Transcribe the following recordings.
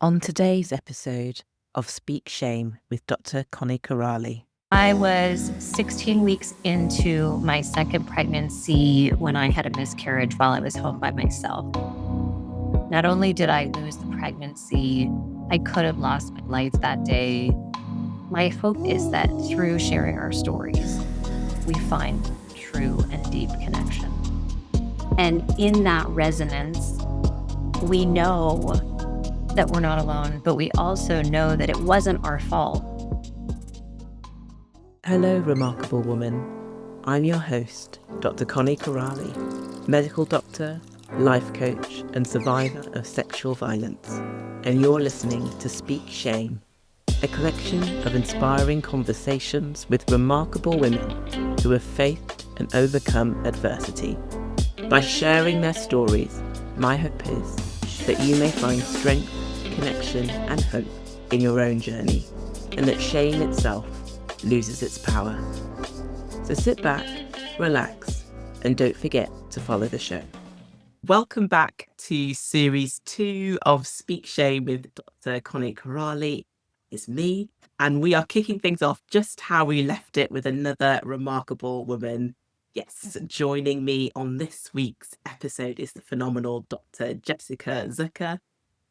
On today's episode of Speak Shame with Dr. Connie Kerali. I was 16 weeks into my second pregnancy when I had a miscarriage while I was home by myself. Not only did I lose the pregnancy, I could have lost my life that day. My hope is that through sharing our stories, we find true and deep connection. And in that resonance, we know that we're not alone, but we also know that it wasn't our fault. Hello, remarkable woman. I'm your host, Dr. Connie Kerali, medical doctor, life coach, and survivor of sexual violence. And you're listening to Speak Shame, a collection of inspiring conversations with remarkable women who have faced and overcome adversity. By sharing their stories, my hope is that you may find strength, connection, and hope in your own journey, and that shame itself loses its power. So sit back, relax, and don't forget to follow the show. Welcome back to Series 2 of Speak Shame with Dr. Connie Kerali. It's me, and we are kicking things off just how we left it with another remarkable woman. Yes, joining me on this week's episode is the phenomenal Dr. Jessica Zucker.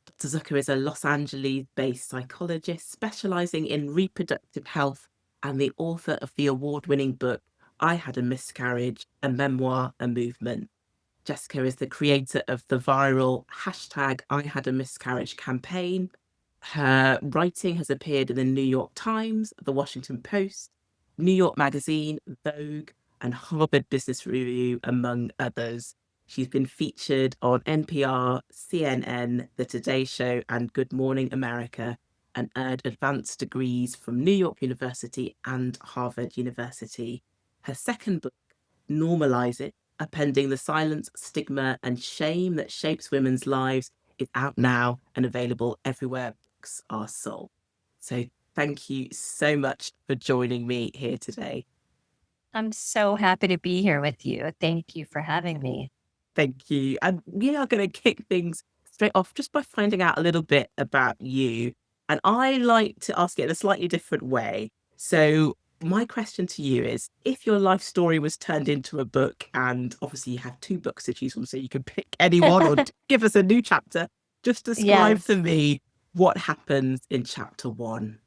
Dr. Zucker is a Los Angeles-based psychologist specialising in reproductive health and the author of the award-winning book, I Had a Miscarriage, a Memoir, a Movement. Jessica is the creator of the viral hashtag I Had a Miscarriage campaign. Her writing has appeared in the New York Times, the Washington Post, New York Magazine, Vogue, and Harvard Business Review, among others. She's been featured on NPR, CNN, The Today Show, and Good Morning America, and earned advanced degrees from New York University and Harvard University. Her second book, Normalize It, Upending the Silence, Stigma, and Shame That Shapes Women's Lives, is out now and available everywhere books are sold. So thank you so much for joining me here today. I'm so happy to be here with you. Thank you for having me. Thank you. And we are going to kick things straight off just by finding out a little bit about you. And I like to ask it in a slightly different way. So my question to you is, if your life story was turned into a book, and obviously you have two books to choose from, so you can pick any one or give us a new chapter, just describe to me what happens in chapter 1.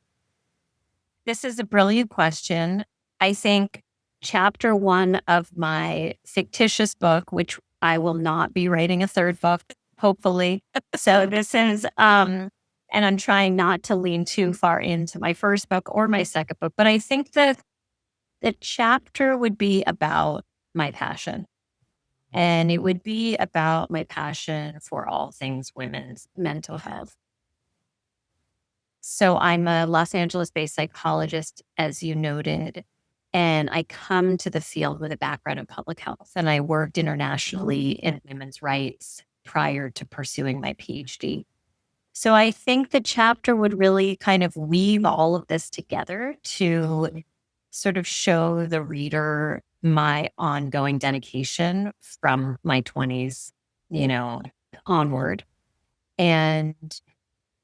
This is a brilliant question. I think chapter 1 of my fictitious book, which I will not be writing a third book, hopefully. So this is, and I'm trying not to lean too far into my first book or my second book, but I think that the chapter would be about my passion. And it would be about my passion for all things women's mental health. So I'm a Los Angeles-based psychologist, as you noted, and I come to the field with a background in public health, and I worked internationally in women's rights prior to pursuing my PhD. So I think the chapter would really kind of weave all of this together to sort of show the reader my ongoing dedication from my 20s, onward. And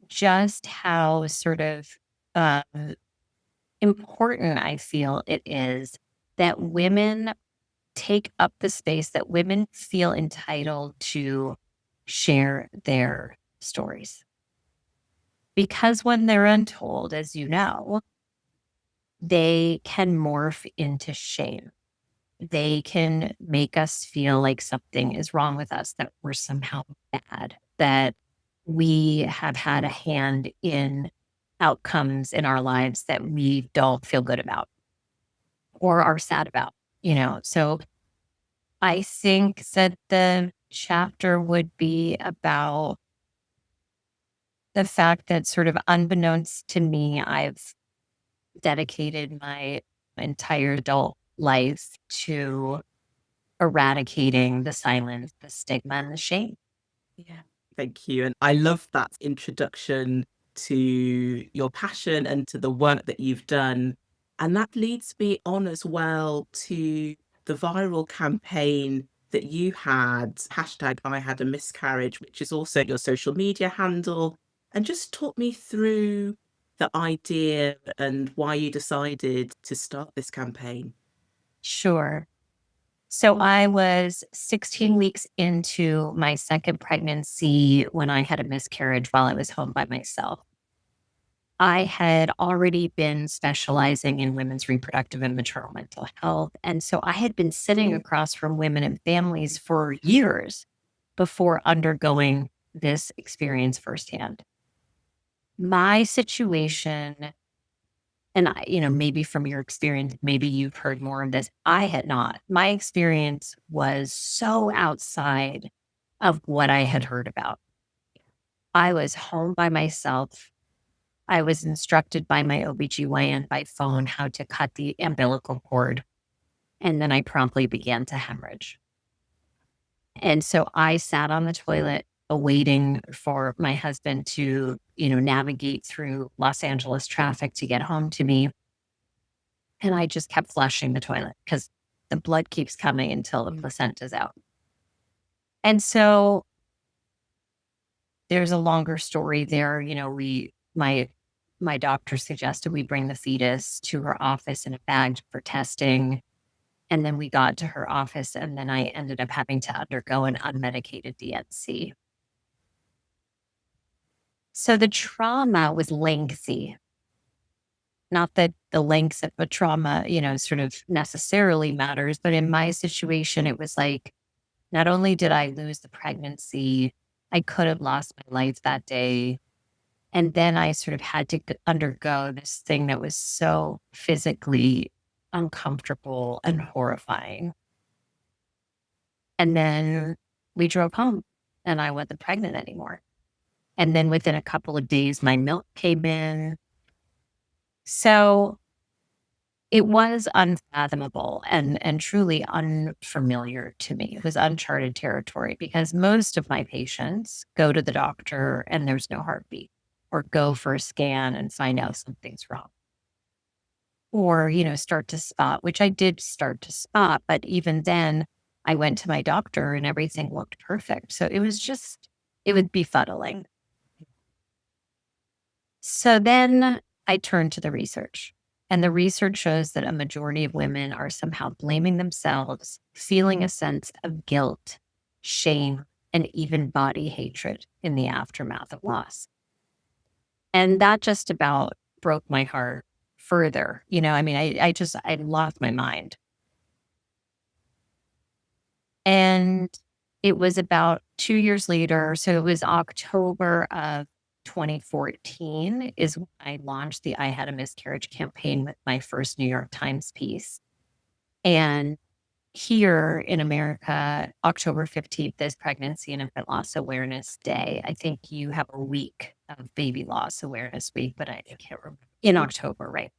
just how sort of important I feel it is that women take up the space, that women feel entitled to share their stories. Because when they're untold, as you know, they can morph into shame. They can make us feel like something is wrong with us, that we're somehow bad, that we have had a hand in outcomes in our lives that we don't feel good about or are sad about, So I think that the chapter would be about the fact that, sort of unbeknownst to me, I've dedicated my entire adult life to eradicating the silence, the stigma, and the shame. Yeah. Thank you. And I love that introduction to your passion and to the work that you've done. And that leads me on as well to the viral campaign that you had, hashtag I Had a Miscarriage, which is also your social media handle. And just talk me through the idea and why you decided to start this campaign. Sure. So I was 16 weeks into my second pregnancy when I had a miscarriage while I was home by myself. I had already been specializing in women's reproductive and maternal mental health. And so I had been sitting across from women and families for years before undergoing this experience firsthand. My situation, and maybe from your experience, maybe you've heard more of this. I had not. My experience was so outside of what I had heard about. I was home by myself. I was instructed by my OBGYN by phone how to cut the umbilical cord. And then I promptly began to hemorrhage. And so I sat on the toilet awaiting for my husband to, navigate through Los Angeles traffic to get home to me. And I just kept flushing the toilet because the blood keeps coming until the placenta's out. And so there's a longer story there. My doctor suggested we bring the fetus to her office in a bag for testing. And then we got to her office, and then I ended up having to undergo an unmedicated DNC. So the trauma was lengthy. Not that the length of a trauma, sort of necessarily matters, but in my situation, it was like, not only did I lose the pregnancy, I could have lost my life that day. And then I sort of had to undergo this thing that was so physically uncomfortable and horrifying. And then we drove home and I wasn't pregnant anymore. And then within a couple of days, my milk came in. So it was unfathomable and truly unfamiliar to me. It was uncharted territory because most of my patients go to the doctor and there's no heartbeat, or go for a scan and find out something's wrong. Or, start to spot, which I did start to spot. But even then, I went to my doctor and everything looked perfect. So it was it was befuddling. So then I turned to the research. And the research shows that a majority of women are somehow blaming themselves, feeling a sense of guilt, shame, and even body hatred in the aftermath of loss. And that just about broke my heart further. I lost my mind. And it was about 2 years later. So it was October of 2014 is when I launched the I Had a Miscarriage campaign with my first New York Times piece. And here in America, October 15th is Pregnancy and Infant Loss Awareness Day. I think you have a week of Baby Loss Awareness Week, but I can't remember. In October, right?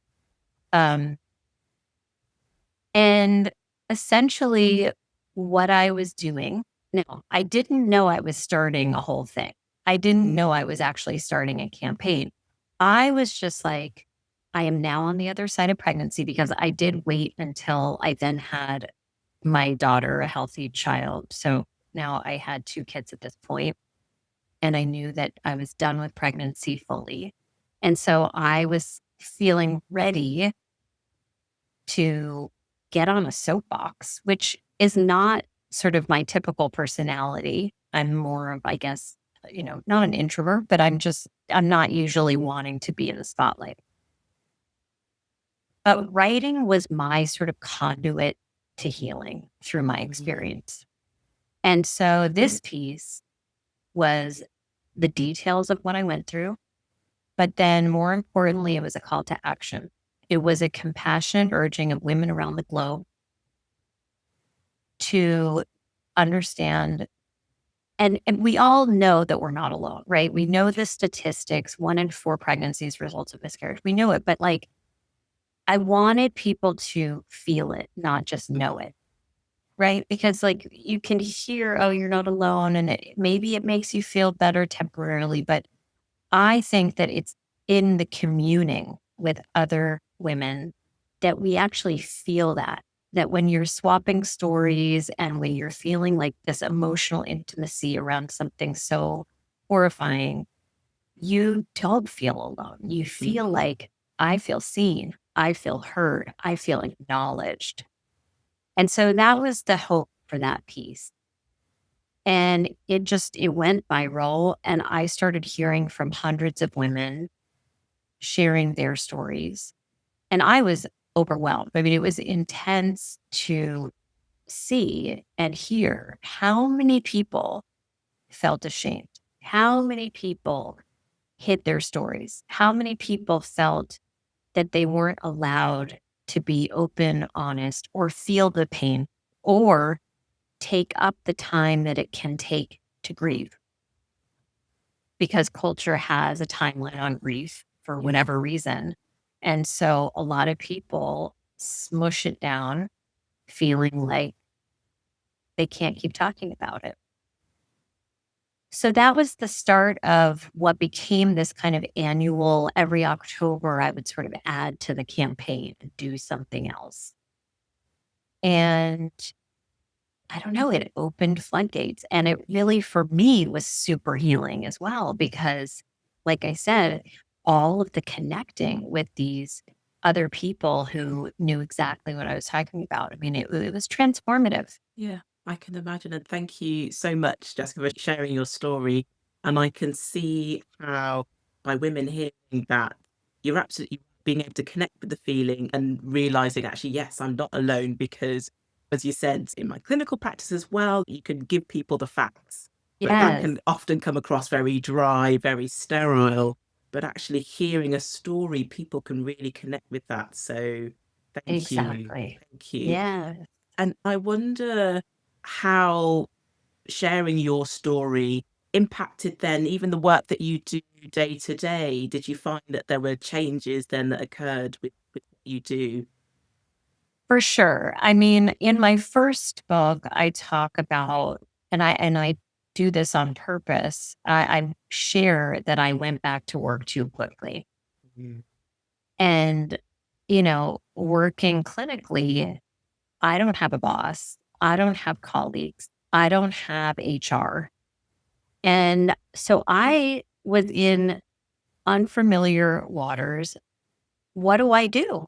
And essentially what I was doing, no, I didn't know I was starting a whole thing. I didn't know I was actually starting a campaign. I was just like, I am now on the other side of pregnancy, because I did wait until I then had my daughter, a healthy child. So now I had 2 kids at this point, and I knew that I was done with pregnancy fully. And so I was feeling ready to get on a soapbox, which is not sort of my typical personality. I'm more of, I guess, not an introvert, but I'm not usually wanting to be in the spotlight. But writing was my sort of conduit to healing through my experience. And so this piece was the details of what I went through. But then more importantly, it was a call to action. It was a compassionate urging of women around the globe to understand. And we all know that we're not alone, right? We know the statistics, 1 in 4 pregnancies results of miscarriage. We know it, but I wanted people to feel it, not just know it, right? Because you can hear, oh, you're not alone. And maybe it makes you feel better temporarily. But I think that it's in the communing with other women that we actually feel that when you're swapping stories and when you're feeling like this emotional intimacy around something so horrifying, you don't feel alone. You feel like, I feel seen, I feel heard, I feel acknowledged. And so that was the hope for that piece. And it went viral. And I started hearing from hundreds of women sharing their stories. And I was overwhelmed. I mean, it was intense to see and hear how many people felt ashamed, how many people hid their stories, how many people felt that they weren't allowed to be open, honest, or feel the pain, or take up the time that it can take to grieve. Because culture has a timeline on grief for whatever reason. And so a lot of people smush it down, feeling like they can't keep talking about it. So that was the start of what became this kind of annual, every October, I would sort of add to the campaign and do something else. And I don't know, it opened floodgates. And it really, for me, was super healing as well, because, like I said, all of the connecting with these other people who knew exactly what I was talking about. I mean, it was transformative. Yeah, I can imagine. And thank you so much, Jessica, for sharing your story. And I can see how, by women hearing that, you're absolutely being able to connect with the feeling and realizing, actually, yes, I'm not alone. Because, as you said, in my clinical practice as well, you can give people the facts, but that Yes, can often come across very dry, very sterile. But actually, hearing a story, people can really connect with that. So, thank you. exactly. Thank you. Yeah. And I wonder how sharing your story impacted then even the work that you do day to day. Did you find that there were changes then that occurred with what you do? For sure. I mean, in my first book, I talk about, and I do this on purpose. I share that I went back to work too quickly, Mm. and working clinically, I don't have a boss, I don't have colleagues, I don't have HR, and so I was in unfamiliar waters. What do I do?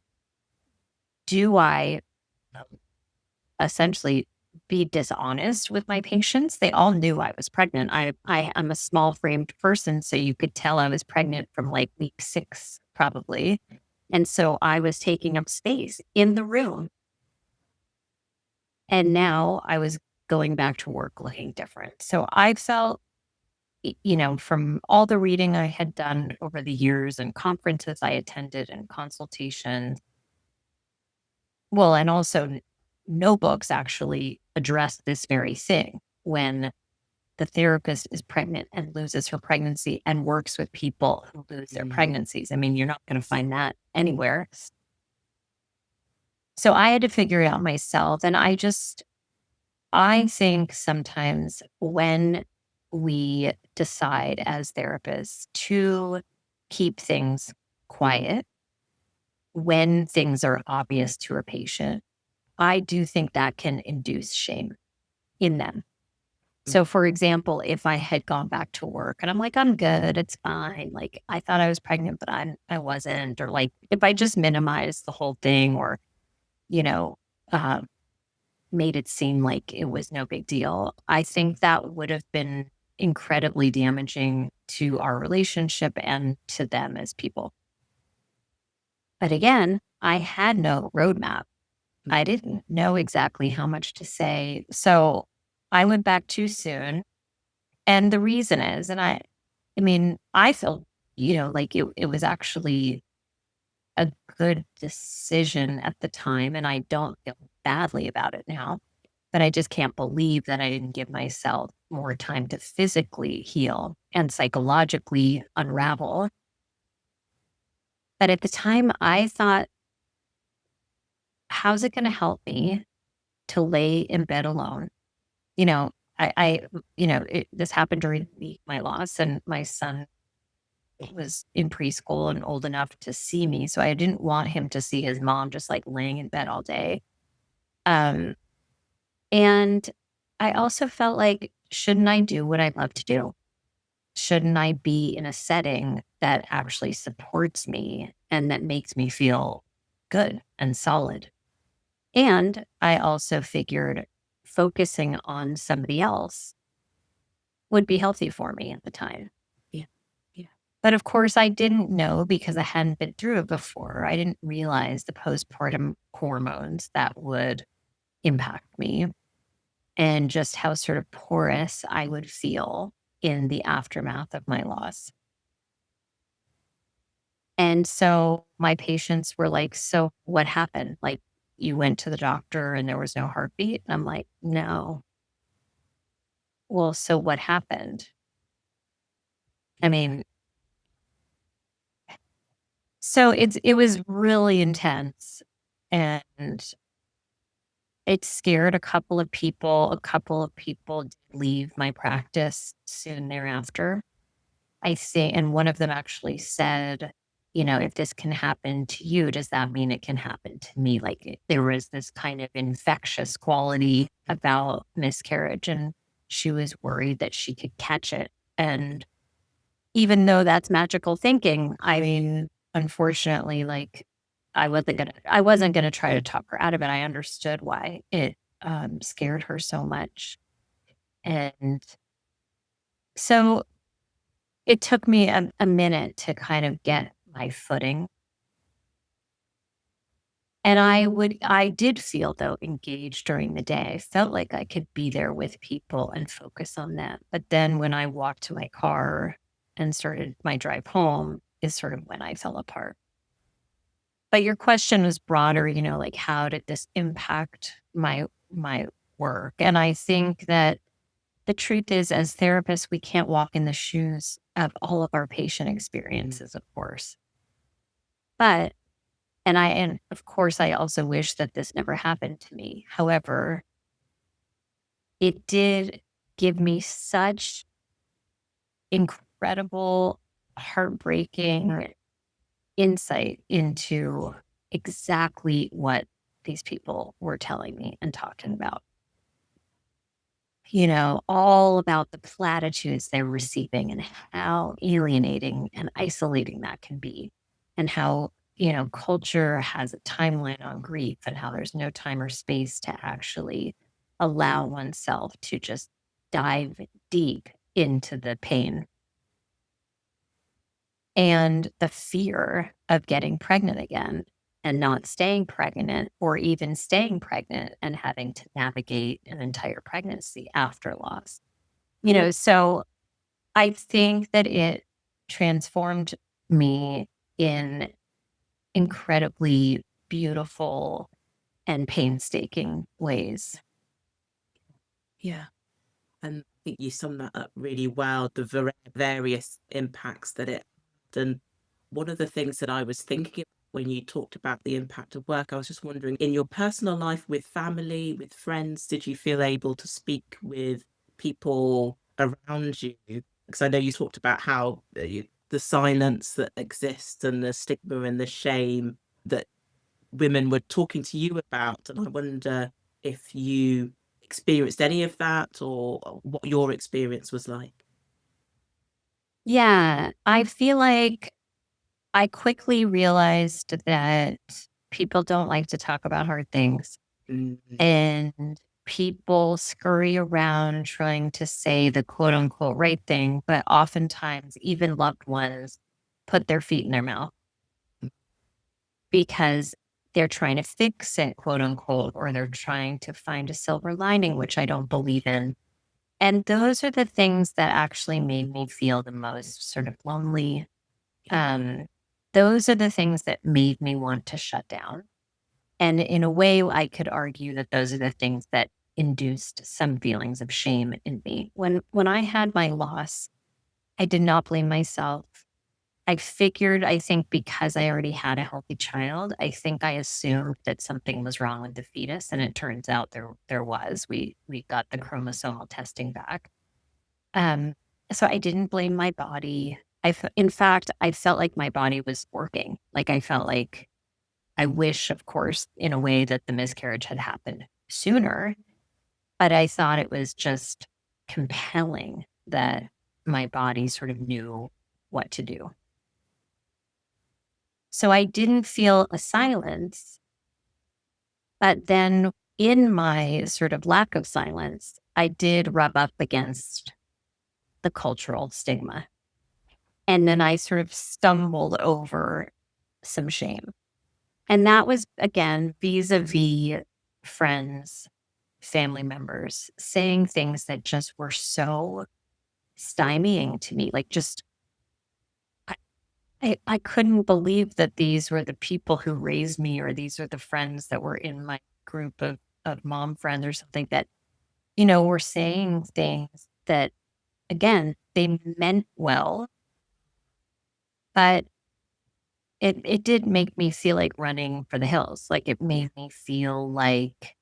Do I essentially be dishonest with my patients? They all knew I was pregnant. I am a small framed person, so you could tell I was pregnant from like week 6, probably. And so I was taking up space in the room. And now I was going back to work looking different. So I felt, from all the reading I had done over the years and conferences I attended and consultations, well, and also no books actually address this very thing. When the therapist is pregnant and loses her pregnancy and works with people who lose their Mm. pregnancies. I mean, you're not going to find that anywhere. So I had to figure it out myself. And I think sometimes when we decide as therapists to keep things quiet, when things are obvious to a patient, I do think that can induce shame in them. So, for example, if I had gone back to work and I'm like, I'm good, it's fine. Like, I thought I was pregnant, but I wasn't. Or like, if I just minimized the whole thing, or, you know, uh, made it seem like it was no big deal, I think that would have been incredibly damaging to our relationship and to them as people. But again, I had no roadmap. I didn't know exactly how much to say. So I went back too soon. And the reason is, I mean, I felt, like it was actually a good decision at the time. And I don't feel badly about it now, but I just can't believe that I didn't give myself more time to physically heal and psychologically unravel. But at the time, I thought, how's it going to help me to lay in bed alone? You know, this happened during my loss, and my son was in preschool and old enough to see me. So I didn't want him to see his mom just like laying in bed all day. Um, and I also felt like, shouldn't I do what I love to do? shouldn't I be in a setting that actually supports me and that makes me feel good and solid? And I also figured focusing on somebody else would be healthy for me at the time. Yeah. Yeah. But of course, I didn't know because I hadn't been through it before. I didn't realize the postpartum hormones that would impact me and just how sort of porous I would feel in the aftermath of my loss. And so my patients were like, "So what happened? Like, you went to the doctor and there was no heartbeat?" And I'm like, "No." Well, so what happened? I mean, so it was really intense, and it scared a couple of people. A couple of people did leave my practice soon thereafter. I say, and one of them actually said, "If this can happen to you, does that mean it can happen to me?" Like there was this kind of infectious quality about miscarriage, and she was worried that she could catch it. And even though that's magical thinking, I mean, unfortunately, like I wasn't gonna try to talk her out of it. I understood why it scared her so much. And so it took me a minute to kind of get my footing. And I did feel though engaged during the day. I felt like I could be there with people and focus on that. But then when I walked to my car and started my drive home is sort of when I fell apart. But your question was broader, like how did this impact my work? And I think that the truth is, as therapists, we can't walk in the shoes of all of our patient experiences, of course. But, and of course, I also wish that this never happened to me. However, it did give me such incredible, heartbreaking insight into exactly what these people were telling me and talking about. All about the platitudes they're receiving and how alienating and isolating that can be, and how, culture has a timeline on grief and how there's no time or space to actually allow oneself to just dive deep into the pain and the fear of getting pregnant again and not staying pregnant, or even staying pregnant and having to navigate an entire pregnancy after loss. So I think that it transformed me in incredibly beautiful and painstaking ways. Yeah. And I think you summed that up really well, the various impacts that it had. And one of the things that I was thinking when you talked about the impact of work, I was just wondering, in your personal life with family, with friends, did you feel able to speak with people around you? Because I know you talked about how the silence that exists and the stigma and the shame that women were talking to you about. And I wonder if you experienced any of that or what your experience was like. Yeah, I feel like I quickly realized that people don't like to talk about hard things. Mm. And people scurry around trying to say the quote unquote right thing, but oftentimes even loved ones put their feet in their mouth because they're trying to fix it, quote unquote, or they're trying to find a silver lining, which I don't believe in. And those are the things that actually made me feel the most sort of lonely. Um, those are the things that made me want to shut down. And in a way, I could argue that those are the things that induced some feelings of shame in me. When I had my loss, I did not blame myself. I figured, I think because I already had a healthy child, I think I assumed that something was wrong with the fetus, and it turns out there was. We got the chromosomal testing back. Um, so I didn't blame my body. In fact, I felt like my body was working. Like I felt like I wish, of course, in a way that the miscarriage had happened sooner, but I thought it was just compelling that my body sort of knew what to do. So I didn't feel a silence, but then in my sort of lack of silence, I did rub up against the cultural stigma. And then I sort of stumbled over some shame. And that was, again, vis-a-vis friends, family members saying things that just were so stymieing to me. Like, just, I couldn't believe that these were the people who raised me, or these are the friends that were in my group of mom friends or something that, were saying things that, again, they meant well, but it did make me feel like running for the hills. Like, it made me feel like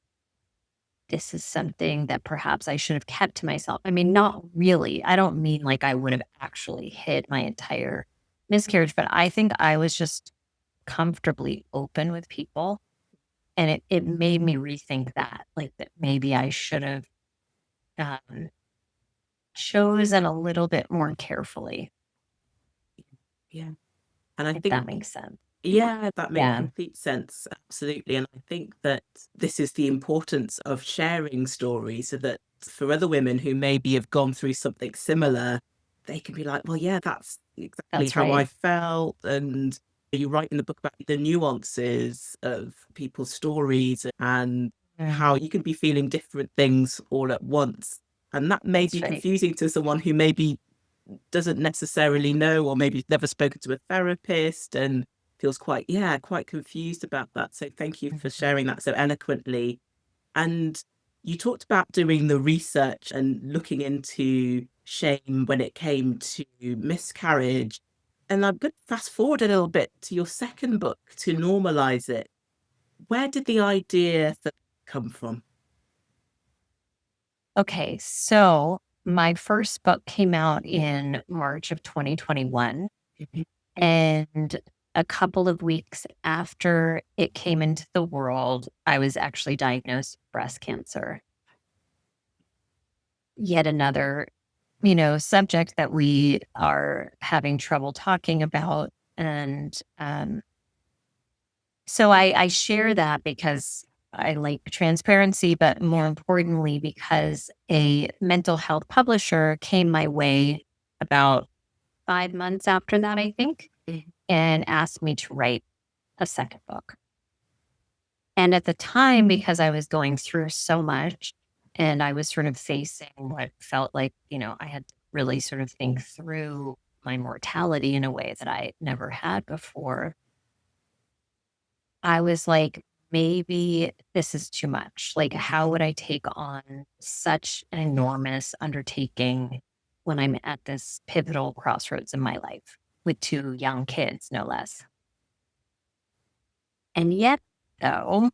this is something that perhaps I should have kept to myself. I mean, not really. I don't mean like I would have actually hid my entire miscarriage, but I think I was just comfortably open with people. And it made me rethink that, like, that maybe I should have um, chosen a little bit more carefully, Yeah. And I if think, that makes sense. yeah, that makes Yeah, complete sense. Absolutely. And I think that this is the importance of sharing stories so that for other women who maybe have gone through something similar, they can be like, well, yeah, that's exactly that's how I right. felt. And you write in the book about the nuances of people's stories and how Mm, you can be feeling different things all at once. And that may that's be right. confusing to someone who maybe doesn't necessarily know, or maybe never spoken to a therapist and feels quite, yeah, quite confused about that. So thank you for Mhm. sharing that so eloquently. And you talked about doing the research and looking into shame when it came to miscarriage. And I'm going to fast forward a little bit to your second book, To Normalize It. Where did the idea come from? Okay, so my first book came out in March of 2021. Mhm. And a couple of weeks after it came into the world, I was actually diagnosed with breast cancer. Yet another, subject that we are having trouble talking about. And so I share that because I like transparency, but more importantly, because a mental health publisher came my way about 5 months after that, I think, and asked me to write a second book. And at the time, because I was going through so much and I was sort of facing what felt like, I had to really sort of think through my mortality in a way that I never had before, I was like, maybe this is too much. Like, how would I take on such an enormous undertaking when I'm at this pivotal crossroads in my life with two young kids, no less? And yet, though,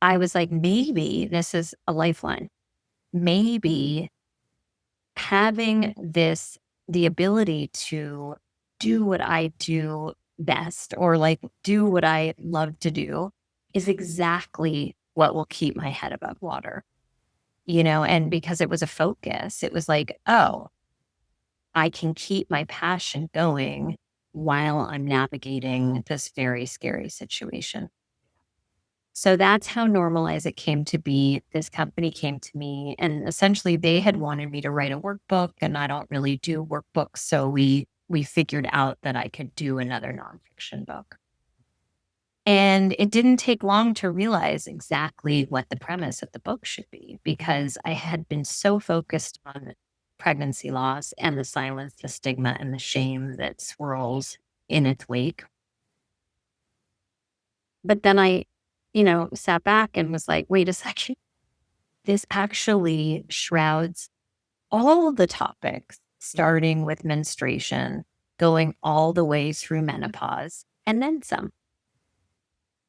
I was like, maybe this is a lifeline. Maybe having the ability to do what I do best, or like do what I love to do, is exactly what will keep my head above water, And because it was a focus, it was like, oh, I can keep my passion going while I'm navigating this very scary situation. So that's how Normalize It came to be. This company came to me, and essentially they had wanted me to write a workbook, and I don't really do workbooks. So we figured out that I could do another nonfiction book. And it didn't take long to realize exactly what the premise of the book should be, because I had been so focused on pregnancy loss and the silence, the stigma, and the shame that swirls in its wake. But then I, sat back and was like, wait a second. This actually shrouds all the topics, starting with menstruation, going all the way through menopause, and then some.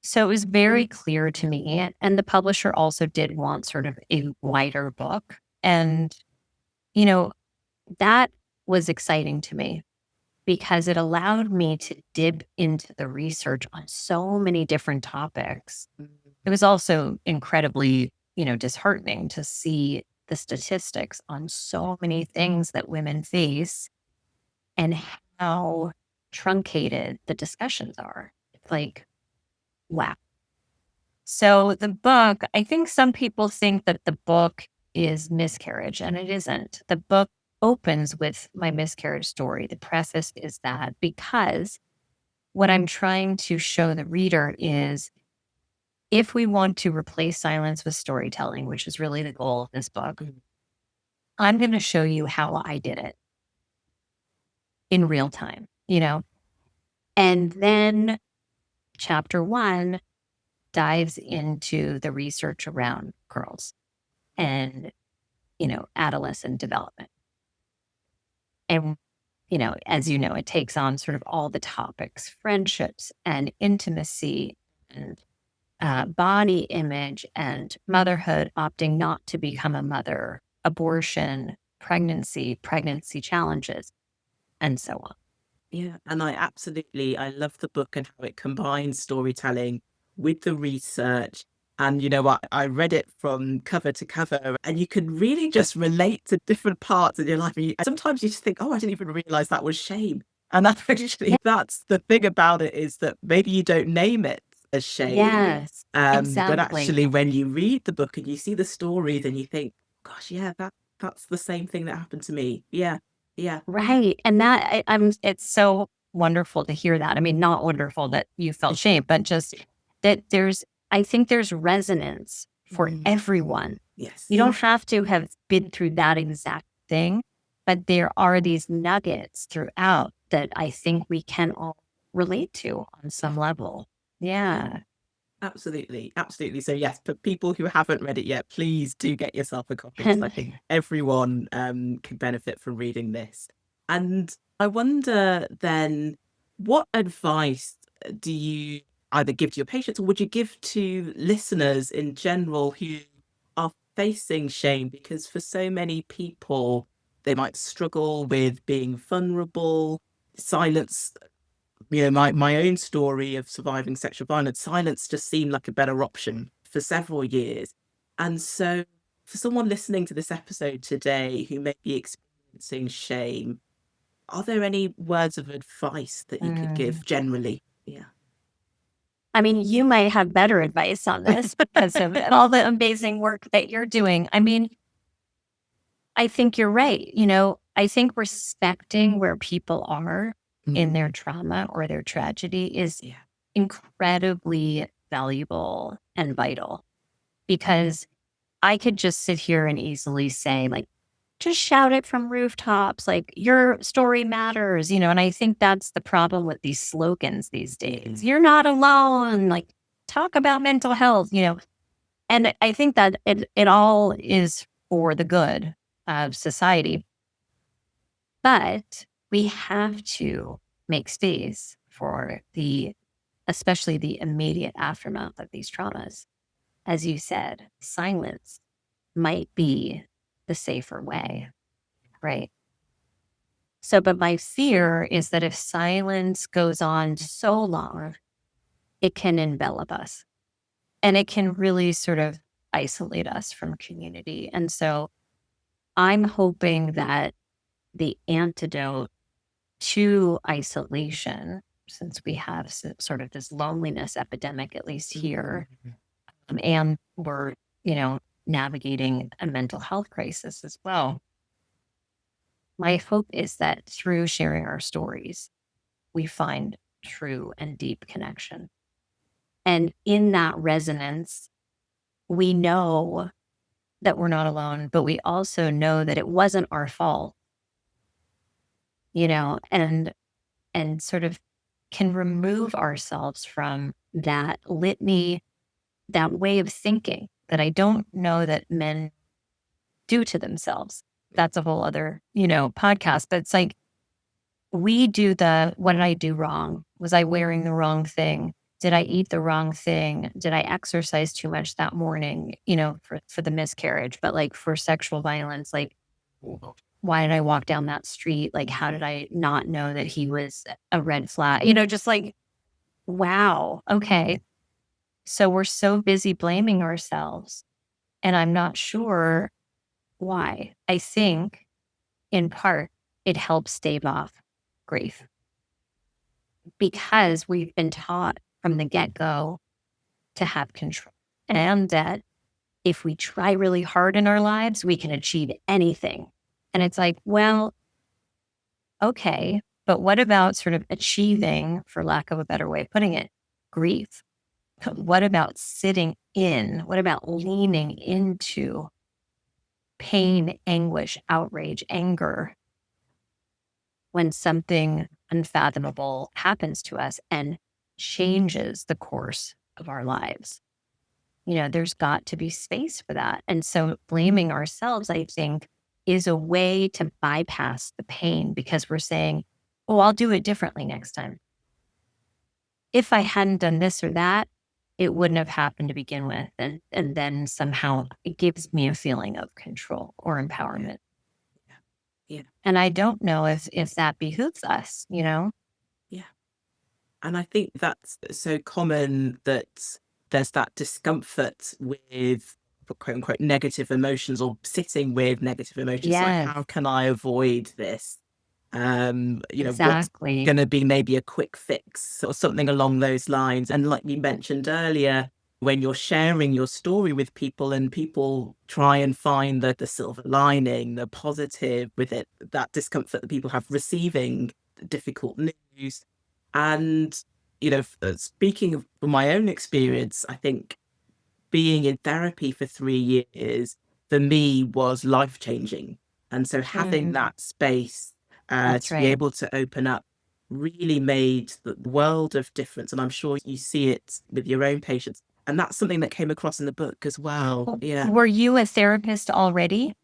So it was very clear to me. And the publisher also did want sort of a wider book. And, you know, that was exciting to me because it allowed me to dip into the research on so many different topics. It was also incredibly, disheartening to see the statistics on so many things that women face and how truncated the discussions are. It's like, wow. So the book, I think some people think that the book is miscarriage, and it isn't. The book opens with my miscarriage story. The preface is that because what I'm trying to show the reader is if we want to replace silence with storytelling, which is really the goal of this book, I'm going to show you how I did it in real time, And then chapter 1 dives into the research around girls and, adolescent development. And, as you know, it takes on sort of all the topics, friendships and intimacy and body image and motherhood, opting not to become a mother, abortion, pregnancy challenges, and so on. Yeah, and I love the book and how it combines storytelling with the research. And you know what? I read it from cover to cover, and you can really just relate to different parts in your life. And sometimes you just think, oh, I didn't even realize that was shame. And that's the thing about it, is that maybe you don't name it as shame. Yes, But exactly. actually, when you read the book and you see the story, then you think, gosh, yeah, that's the same thing that happened to me. Yeah. Yeah. Right. And that it's so wonderful to hear that. I mean, not wonderful that you felt shame, but just that I think there's resonance for everyone. Yes. You don't have to have been through that exact thing, but there are these nuggets throughout that I think we can all relate to on some level. Yeah. Absolutely. Absolutely. So yes, for people who haven't read it yet, please do get yourself a copy, because I think everyone can benefit from reading this. And I wonder then, what advice do you either give to your patients, or would you give to listeners in general who are facing shame? Because for so many people, they might struggle with being vulnerable. Silence, my own story of surviving sexual violence, silence just seemed like a better option for several years. And so for someone listening to this episode today who may be experiencing shame, are there any words of advice that you could give generally? Yeah. I mean, you might have better advice on this because of all the amazing work that you're doing. I mean, I think you're right. I think respecting where people are in their trauma or their tragedy is incredibly valuable and vital, because I could just sit here and easily say, like, just shout it from rooftops, like, your story matters, and I think that's the problem with these slogans these days. You're not alone, like, talk about mental health, and I think that it all is for the good of society. But we have to make space for especially the immediate aftermath of these traumas. As you said, silence might be the safer way, right? So, but my fear is that if silence goes on so long, it can envelop us and it can really sort of isolate us from community. And so I'm hoping that the antidote to isolation, since we have sort of this loneliness epidemic, at least here, and we're, navigating a mental health crisis as well. My hope is that through sharing our stories, we find true and deep connection. And in that resonance, we know that we're not alone, but we also know that it wasn't our fault, and sort of can remove ourselves from that litany, that way of thinking that I don't know that men do to themselves. That's a whole other, podcast, but it's like, we do what did I do wrong? Was I wearing the wrong thing? Did I eat the wrong thing? Did I exercise too much that morning, for the miscarriage? But like for sexual violence, like, why did I walk down that street? Like, how did I not know that he was a red flag? Just like, wow. Okay. So we're so busy blaming ourselves. And I'm not sure Why? I think in part it helps stave off grief because we've been taught from the get-go to have control, and that if we try really hard in our lives, we can achieve anything. And it's like, well, okay, but what about sort of achieving, for lack of a better way of putting it, grief? What about sitting in? What about leaning into pain, anguish, outrage, anger when something unfathomable happens to us and changes the course of our lives? There's got to be space for that. And so blaming ourselves, I think, is a way to bypass the pain because we're saying, oh, I'll do it differently next time. If I hadn't done this or that, it wouldn't have happened to begin with. And then somehow it gives me a feeling of control or empowerment. Yeah. And I don't know if that behooves us, Yeah. And I think that's so common that there's that discomfort with quote unquote negative emotions or sitting with negative emotions. Like, Yes, how can I avoid this? What's exactly. going to be maybe a quick fix or something along those lines. And like you mentioned earlier, when you're sharing your story with people and people try and find the silver lining, the positive with it, that discomfort that people have receiving difficult news. And, speaking of from my own experience, I think being in therapy for 3 years for me was life changing. And so having that space That's to be right. able to open up really made the world of difference. And I'm sure you see it with your own patients. And that's something that came across in the book as well. Yeah. Were you a therapist already?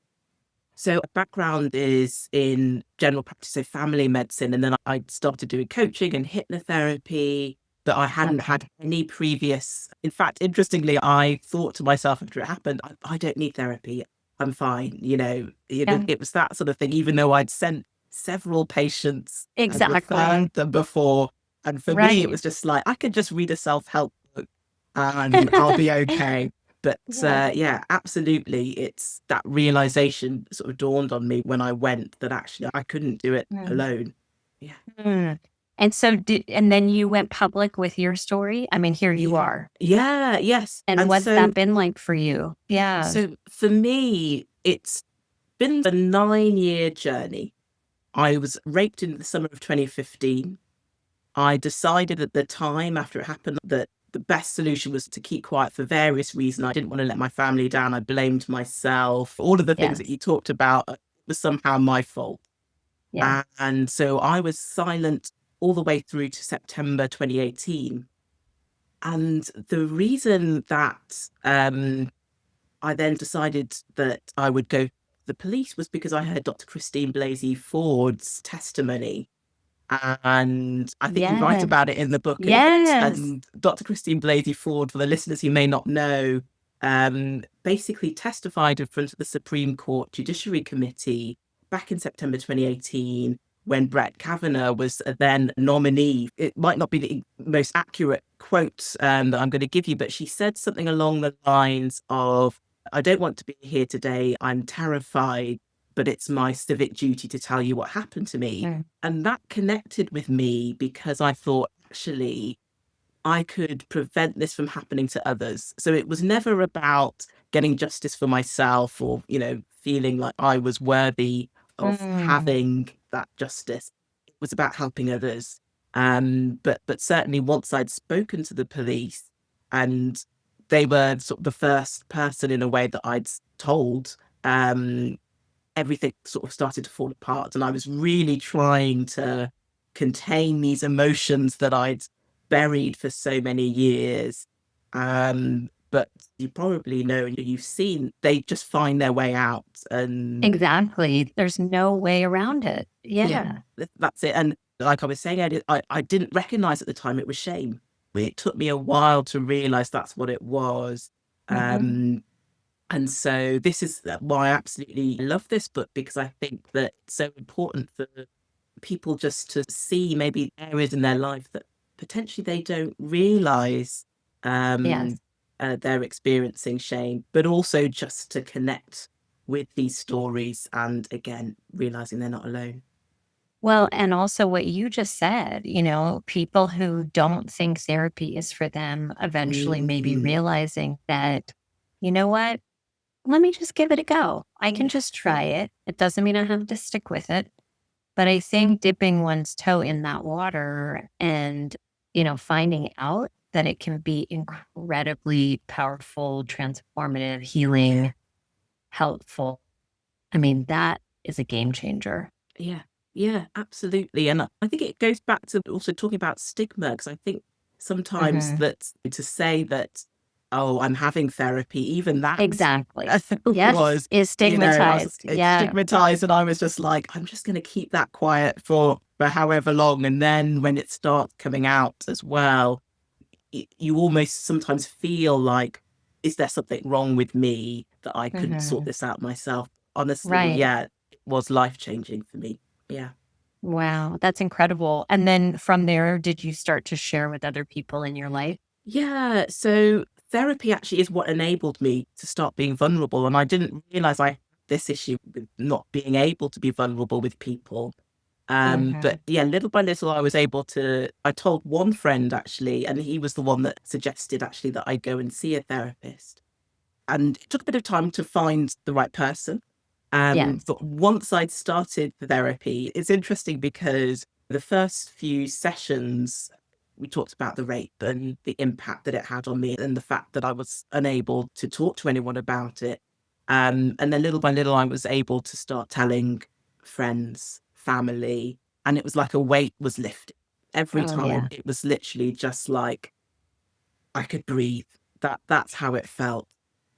So background is in general practice, so family medicine. And then I started doing coaching and hypnotherapy, but I hadn't had any previous. In fact, interestingly, I thought to myself after it happened, I don't need therapy. I'm fine. It was that sort of thing, even though I'd sent several patients and Exactly. referred them before. And for me, it was just like, I could just read a self-help book and I'll be okay. But yeah, absolutely. It's that realization sort of dawned on me when I went that actually I couldn't do it alone. Yeah. And so and then you went public with your story? I mean, here you are. Yeah, yes. And what's that been like for you? Yeah. So for me, it's been a 9-year journey. I was raped in the summer of 2015. I decided at the time after it happened that the best solution was to keep quiet for various reasons. I didn't want to let my family down. I blamed myself. All of the things that you talked about was somehow my fault. Yeah. And so I was silent all the way through to September 2018. And the reason that I then decided that I would go to the police was because I heard Dr. Christine Blasey Ford's testimony. And I think you write about it in the book. Yes. And Dr. Christine Blasey Ford, for the listeners who may not know, basically testified in front of the Supreme Court Judiciary Committee back in September 2018 when Brett Kavanaugh was a then nominee. It might not be the most accurate quote that I'm going to give you, but she said something along the lines of, I don't want to be here today. I'm terrified, but it's my civic duty to tell you what happened to me. And that connected with me because I thought, actually, I could prevent this from happening to others. So it was never about getting justice for myself or, feeling like I was worthy of having that justice. It was about helping others. But certainly once I'd spoken to the police and they were sort of the first person in a way that I'd told, everything sort of started to fall apart. And I was really trying to contain these emotions that I'd buried for so many years. But you probably know, you've seen, they just find their way out. And Exactly. There's no way around it. Yeah. that's it. And like I was saying, I didn't recognize at the time it was shame. It took me a while to realize that's what it was. And so this is why I absolutely love this book, because I think that it's so important for people just to see maybe areas in their life that potentially they don't realize Yes. they're experiencing shame, but also just to connect with these stories, and again, realizing they're not alone. Well, and also what you just said, people who don't think therapy is for them eventually maybe Mm. realizing that, you know what? Let me just give it a go. I can just try it. It doesn't mean I have to stick with it. But I think dipping one's toe in that water and, finding out that it can be incredibly powerful, transformative, healing, helpful. I mean, that is a game changer. Yeah, yeah, absolutely. And I think it goes back to also talking about stigma, because I think sometimes Mhm. that to say that, oh, I'm having therapy, even that Exactly. Yes, was, is I was stigmatized. Yeah. stigmatized, and I was just like, I'm just going to keep that quiet for however long. And then when it starts coming out as well, you almost sometimes feel like, is there something wrong with me that I couldn't sort Mhm. this out myself? Honestly, Right. yeah, it was life changing for me. Yeah. Wow, that's incredible. And then from there, did you start to share with other people in your life? Yeah. So therapy actually is what enabled me to start being vulnerable. And I didn't realize I had this issue with not being able to be vulnerable with people. But Mhm. yeah, little by little, I told one friend actually, and he was the one that suggested actually that I go and see a therapist. And it took a bit of time to find the right person. Yes. But once I'd started the therapy, it's interesting because the first few sessions, we talked about the rape and the impact that it had on me and the fact that I was unable to talk to anyone about it. And then little by little, I was able to start telling friends, family, and it was like a weight was lifted. Every Oh, time yeah. it was literally just like I could breathe. That's how it felt.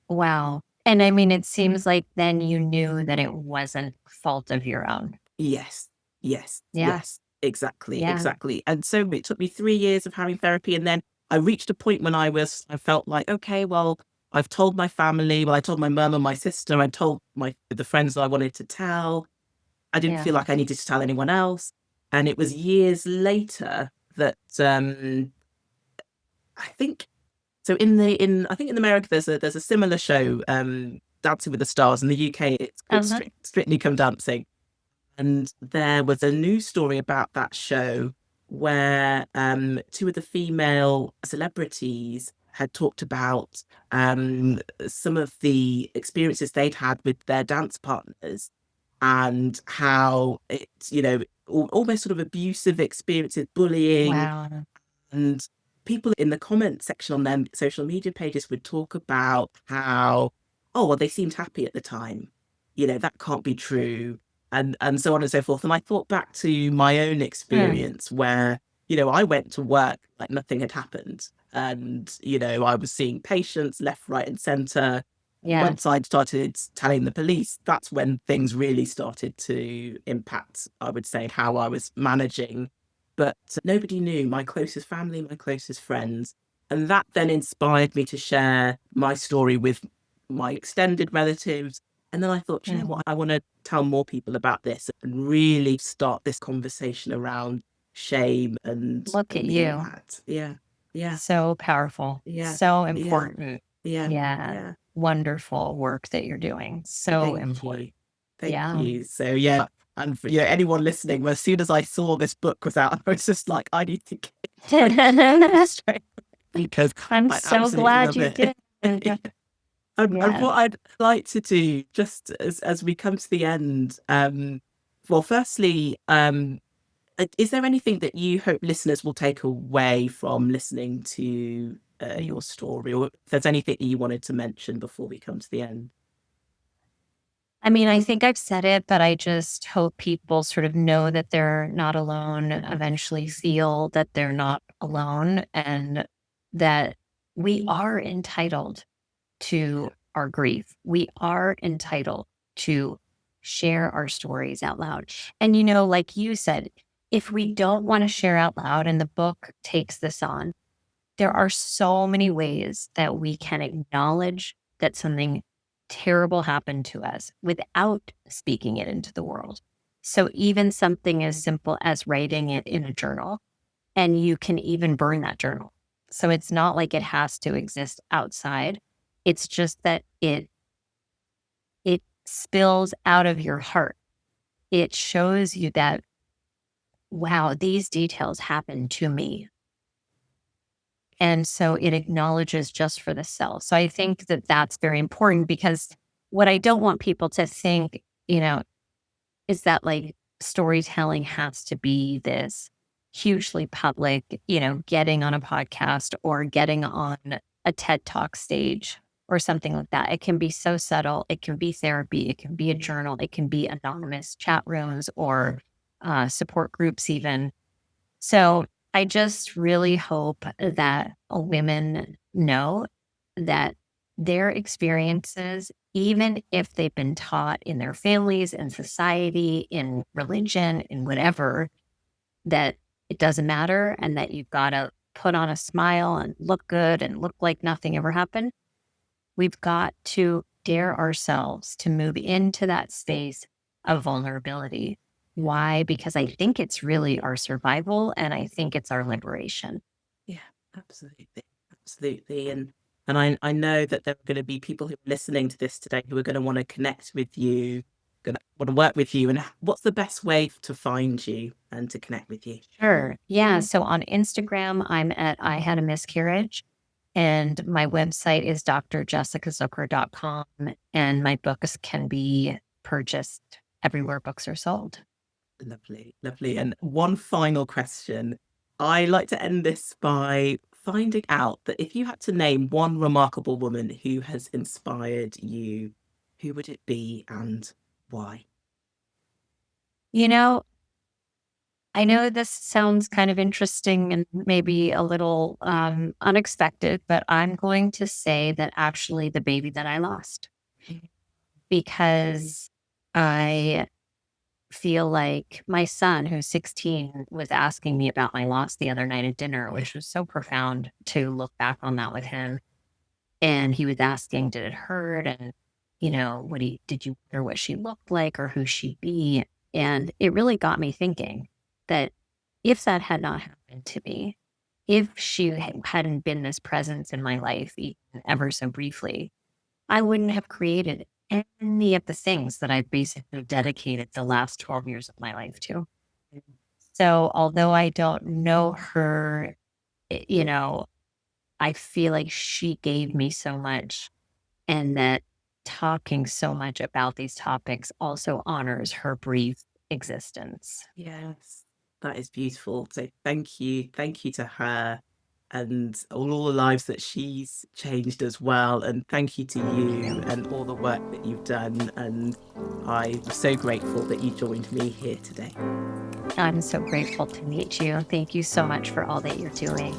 Wow. And I mean, it seems like then you knew that it wasn't fault of your own. Yes, yes, Yeah. yes, exactly, Yeah. exactly. And so it took me 3 years of having therapy, and then I reached a point when I felt like, "Okay, well, I've told my family, well, I told my mum and my sister, I told the friends that I wanted to tell. I didn't Yeah. feel like I needed to tell anyone else." And it was years later that, I think so in I think in America, there's a similar show, Dancing with the Stars. In the UK, it's called Uh-huh. Strictly Come Dancing. And there was a news story about that show where two of the female celebrities had talked about some of the experiences they'd had with their dance partners, and how it's, almost sort of abusive experiences, bullying. Wow. And people in the comment section on their social media pages would talk about how, oh, well, they seemed happy at the time. That can't be true. And so on and so forth. And I thought back to my own Mm. experience where, I went to work like nothing had happened. And, I was seeing patients left, right, and center. Once Yes. I'd started telling the police, that's when things really started to impact, I would say, how I was managing. But nobody knew, my closest family, my closest friends. And that then inspired me to share my story with my extended relatives. And then I thought, you know Mhm. what? I want to tell more people about this and really start this conversation around shame and Look at the you. impact. Yeah. Yeah. So powerful. Yeah. So Yeah. important. Yeah. Yeah. Yeah. Wonderful work that you're doing. So Thank important. you. Thank Yeah. you. So yeah, and for anyone listening, well, as soon as I saw this book was out, I was just like, I need to get it straight because I'm I so absolutely glad love you it. did. And Yes. what I'd like to do, just as we come to the end, well, firstly, is there anything that you hope listeners will take away from listening to your Mm. story, or if there's anything that you wanted to mention before we come to the end? I mean, I think I've said it, but I just hope people sort of know that they're not alone, eventually feel that they're not alone, and that we are entitled to our grief. We are entitled to share our stories out loud. And, like you said, if we don't want to share out loud, and the book takes this on, there are so many ways that we can acknowledge that something terrible happened to us without speaking it into the world. So, even something as simple as writing it in a journal, and you can even burn that journal. So, it's not like it has to exist outside. It's just that it spills out of your heart, it shows you that, wow, these details happened to me. And so it acknowledges just for the self. So I think that that's very important, because what I don't want people to think, is that like storytelling has to be this hugely public, getting on a podcast or getting on a TED Talk stage or something like that. It can be so subtle. It can be therapy. It can be a journal. It can be anonymous chat rooms or support groups even. So I just really hope that women know that their experiences, even if they've been taught in their families, in society, in religion, in whatever, that it doesn't matter and that you've got to put on a smile and look good and look like nothing ever happened. We've got to dare ourselves to move into that space of vulnerability. Why? Because I think it's really our survival, and I think it's our liberation. Yeah, absolutely. Absolutely. And I know that there are going to be people who are listening to this today who are going to want to connect with you, going to want to work with you. And what's the best way to find you and to connect with you? Sure. Yeah. So on Instagram, I'm at I Had a Miscarriage. And my website is drjessicazucker.com. And my books can be purchased everywhere books are sold. Lovely, lovely. And one final question. I like to end this by finding out that if you had to name one remarkable woman who has inspired you, who would it be and why? I know this sounds kind of interesting and maybe a little unexpected, but I'm going to say that actually the baby that I lost, because I feel like my son, who's 16, was asking me about my loss the other night at dinner, which was so profound to look back on that with him. And he was asking, did it hurt? And, did you wonder what she looked like or who she'd be? And it really got me thinking that if that had not happened to me, if she hadn't been this presence in my life, even ever so briefly, I wouldn't have created any of the things that I've basically dedicated the last 12 years of my life to. So although I don't know her, I feel like she gave me so much, and that talking so much about these topics also honors her brief existence. Yes, that is beautiful. So thank you. Thank you to her and all the lives that she's changed as well. And thank you to you and all the work that you've done. And I'm so grateful that you joined me here today. I'm so grateful to meet you. Thank you so much for all that you're doing.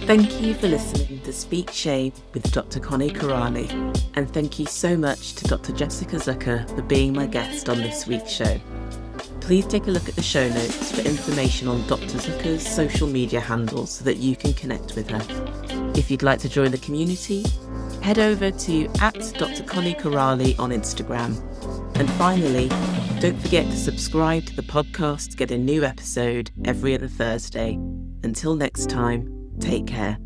Thank you for listening to Speak Shame with Dr. Connie Kerali. And thank you so much to Dr. Jessica Zucker for being my guest on this week's show. Please take a look at the show notes for information on Dr. Zucker's social media handles so that you can connect with her. If you'd like to join the community, head over to @Dr. Connie Kerali on Instagram. And finally, don't forget to subscribe to the podcast to get a new episode every other Thursday. Until next time, take care.